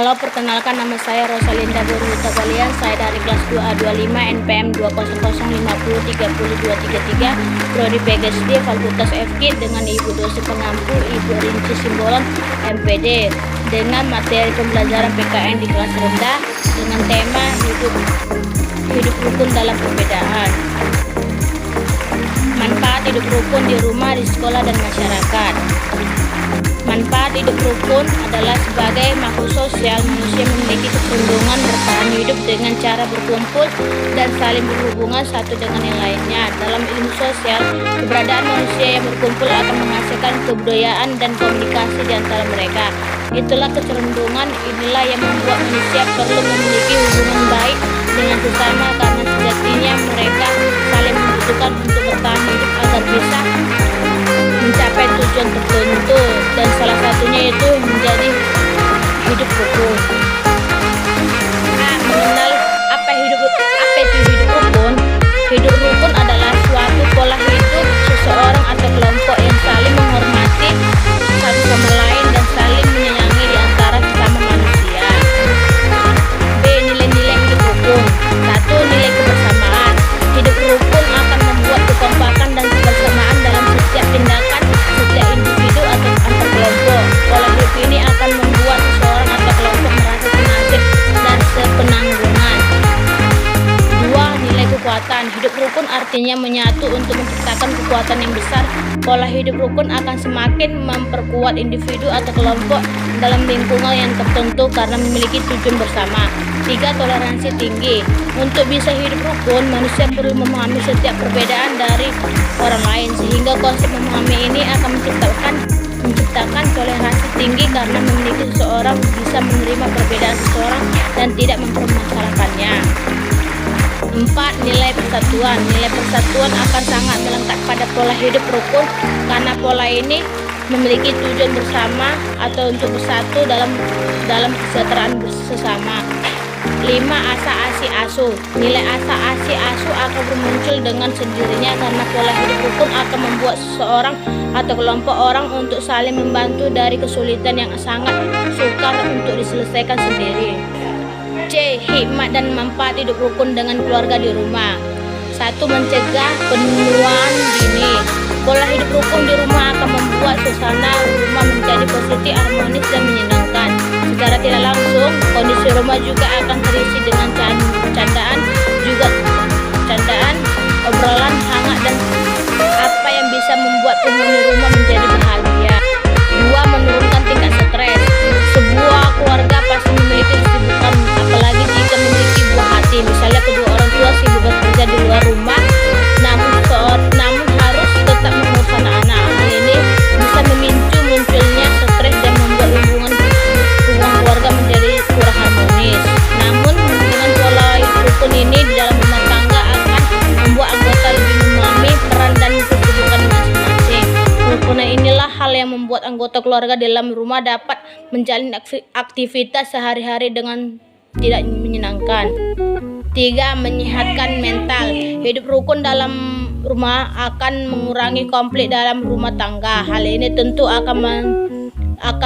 Halo, perkenalkan nama saya Rosalinda Burhuta Balian. Saya dari kelas 2A25 NPM 20050303233 Prodi PGSD Fakultas FK dengan Ibu dosen pengampu Ibu Rinci Simbolon MPD dengan materi pembelajaran PKN di kelas rendah dengan tema hidup rukun dalam perbedaan. Manfaat hidup rukun di rumah, di sekolah, dan masyarakat. Manfaat hidup rukun adalah sebagai makhluk sosial, manusia memiliki kecenderungan bertahan hidup dengan cara berkumpul dan saling berhubungan satu dengan yang lainnya. Dalam ilmu sosial, keberadaan manusia yang berkumpul akan menghasilkan kebudayaan dan komunikasi di antara mereka. Itulah kecenderungan inilah yang membuat manusia perlu memiliki hubungan baik dengan sesama, karena sejatinya mereka saling membutuhkan untuk bertahan hidup agar bisa mencapai tujuan tertentu, dan salah satunya itu menjadi hidup rukun. Mengenal apa itu hidup rukun? Hidup rukun adalah suatu pola hidup seseorang atau kelompok yang saling menghormati satu sama lain dan saling menyayangi di antara sesama manusia. B. Nilai-nilai hidup rukun. 1. Nilai kebersamaan. Hidup rukun akan membuat kekompakan dan kebersamaan dalam setiap tindakan setiap individu atau antar kelompok. Pola hidup ini akan membuat seseorang atau kelompok merasa senasib dan sepenanggungan. 2. Nilai kekuatan. Hidup rukun artinya menyatu untuk menciptakan kekuatan yang besar. Pola hidup rukun akan semakin memperkuat individu atau kelompok dalam lingkungan yang tertentu karena memiliki tujuan bersama. 3. Toleransi tinggi. Untuk bisa hidup rukun, manusia perlu memahami setiap perbedaan dari orang lain, sehingga konsep memahami ini akan menciptakan toleransi tinggi karena memiliki seseorang bisa menerima perbedaan seseorang dan tidak mempermasalahkannya. 4. Nilai persatuan. Nilai persatuan akan sangat melekat pada pola hidup rukun karena pola ini memiliki tujuan bersama atau untuk bersatu dalam kesejahteraan sesama. 5. Asa asi asu. Nilai asa asi asu akan bermuncul dengan sendirinya karena pola hidup rukun akan membuat seseorang atau kelompok orang untuk saling membantu dari kesulitan yang sangat sukar untuk diselesaikan sendiri. C. Hikmat dan manfaat hidup rukun dengan keluarga di rumah. 1. Mencegah penuaan dini. Pola hidup rukun di rumah akan membuat suasana rumah menjadi positif, harmonis, dan menyenangkan. Secara tidak langsung, kondisi rumah juga akan terisi dengan candaan, obrolan hangat, dan apa yang bisa membuat penghuni rumah menjadi bahagia. 2. Menurunkan tingkat stres. Sebuah keluarga pasti memiliki kesibukan, apalagi jika memiliki buah hati. Misalnya kedua orang tua sibuk bekerja di luar rumah, namun harus tetap mengurus anak-anak. Hal ini bisa memicu munculnya stres dan membuat hubungan keluarga menjadi kurang harmonis. Namun dengan pola rukun ini di dalam rumah tangga akan membuat anggota lebih memahami peran dan kesibukan masing-masing. Kerukunan inilah hal yang membuat anggota keluarga dalam rumah dapat menjalin aktivitas sehari-hari dengan tidak menyenangkan. 3. Menyehatkan mental. Hidup rukun dalam rumah akan mengurangi konflik dalam rumah tangga. Hal ini tentu akan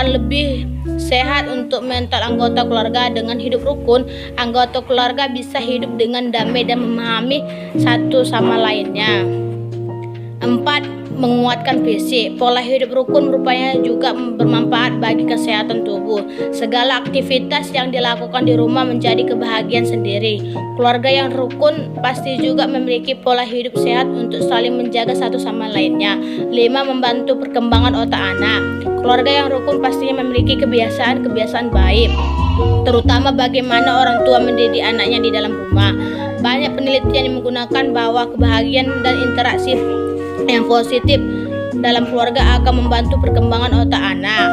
lebih sehat untuk mental anggota keluarga. Dengan hidup rukun, anggota keluarga bisa hidup dengan damai dan memahami satu sama lainnya. 4. Menguatkan fisik. Pola hidup rukun rupanya juga bermanfaat bagi kesehatan tubuh. Segala aktivitas yang dilakukan di rumah menjadi kebahagiaan sendiri. Keluarga yang rukun pasti juga memiliki pola hidup sehat untuk saling menjaga satu sama lainnya. 5. Membantu perkembangan otak anak. Keluarga yang rukun pastinya memiliki kebiasaan baik, terutama bagaimana orang tua mendidik anaknya di dalam rumah. Banyak penelitian yang menggunakan bahwa kebahagiaan dan interaksi yang positif dalam keluarga akan membantu perkembangan otak anak.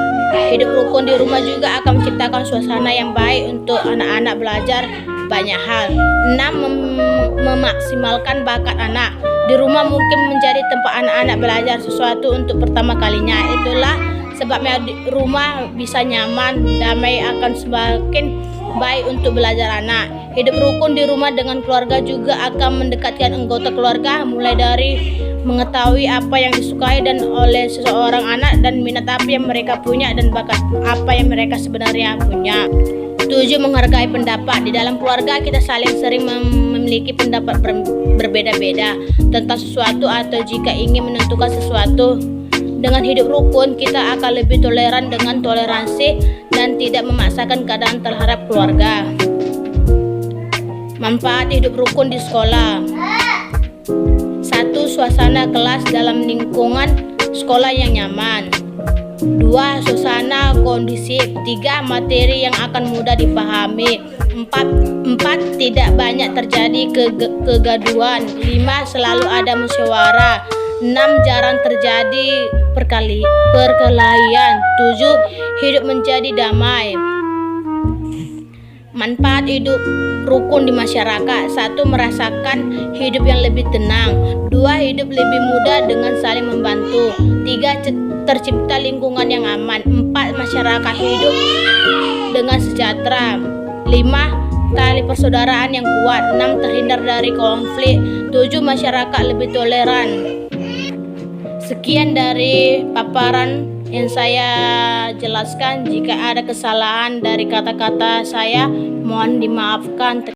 Hidup rukun di rumah juga akan menciptakan suasana yang baik untuk anak-anak belajar banyak hal. 6. Memaksimalkan bakat anak. Di rumah mungkin menjadi tempat anak-anak belajar sesuatu untuk pertama kalinya. Itulah sebabnya rumah bisa nyaman, damai, akan semakin baik untuk belajar anak. Hidup rukun di rumah dengan keluarga juga akan mendekatkan anggota keluarga, mulai dari mengetahui apa yang disukai dan oleh seseorang anak dan minat apa yang mereka punya dan bakat apa yang mereka sebenarnya punya. 7. Menghargai pendapat. Di dalam keluarga kita saling sering memiliki pendapat berbeda-beda tentang sesuatu atau jika ingin menentukan sesuatu. Dengan hidup rukun, kita akan lebih toleran dengan toleransi dan tidak memaksakan keadaan terhadap keluarga. Manfaat hidup rukun di sekolah. 1. Suasana kelas dalam lingkungan sekolah yang nyaman. 2. Suasana kondusif. 3. Materi yang akan mudah dipahami. 4. Tidak banyak terjadi kegaduhan. 5. Selalu ada musyawarah. 6. Jarang terjadi perkelahian. 7. Hidup menjadi damai. Manfaat hidup rukun di masyarakat. 1. Merasakan hidup yang lebih tenang. 2. Hidup lebih mudah dengan saling membantu. 3. Tercipta lingkungan yang aman. 4. Masyarakat hidup dengan sejahtera. 5. Tali persaudaraan yang kuat. 6. Terhindar dari konflik. 7. Masyarakat lebih toleran. Sekian dari paparan yang saya jelaskan. Jika ada kesalahan dari kata-kata saya, mohon dimaafkan.